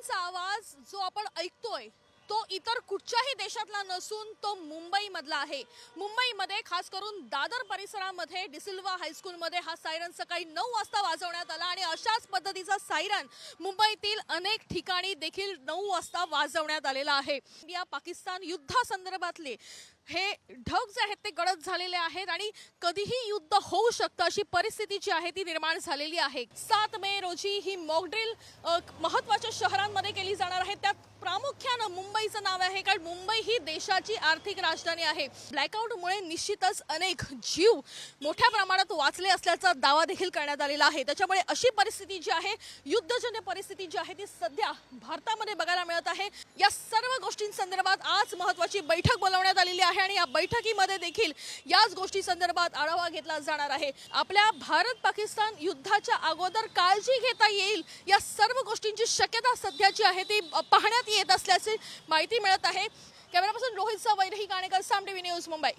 गोळ्यांचा आवाज जो आपण ऐकतोय तो इतर कुठच्याही देशातला नसून तो मुंबईमधला आहे। मुंबईमध्ये खास करून दादर परिसरामध्ये डिसिल्वा हायस्कूलमध्ये हा सायरन सकाळी 9 वाजता वाजवण्यात आला आणि अशाच पद्धतीचा सायरन मुंबईतील अनेक ठिकाणी देखील 9 वाजता वाजवण्यात आलेला आहे। इंडिया पाकिस्तान युद्धासंदर्भातले हे ढग जे आहेत ते गडद झालेले आहेत आणि कधीही युद्ध होऊ शकतं अशी परिस्थिती जी आहे ती निर्माण झालेली आहे। 7 मे रोजी ही मॉक ड्रिल महत्त्वाच्या शहरांमध्ये केली जाणार आहे। त्यात प्रामुख्याने मुंबईचं नाव आहे कारण मुंबई ही देशाची आर्थिक राजधानी आहे। ब्लॅकआउटमुळे निश्चितच अनेक जीव मोठ्या प्रमाणात वाचले असल्याचा दावा देखील करण्यात आलेला आहे। त्याच्यामुळे अशी परिस्थिती जी आहे युद्धजन्य परिस्थिती जी आहे ती सध्या भारतामध्ये बघायला मिळत आहे। या सर्व गोष्टींसंदर्भात आज महत्त्वाची बैठक बोलावण्यात आलेली आहे आणि या बैठकीमध्ये देखील याच गोष्टी संदर्भात आढावा घेतला जाणार आहे। आपल्या भारत पाकिस्तान युद्धाच्या अगोदर काळजी घेता येईल या सर्व गोष्टींची शक्यता सध्याची आहे ती पाहण्यात येत असल्याची माहिती मिळत आहे। कॅमेरापर्सन रोहित सह वैदेही काणेकर, साम टीव्ही न्यूज, मुंबई।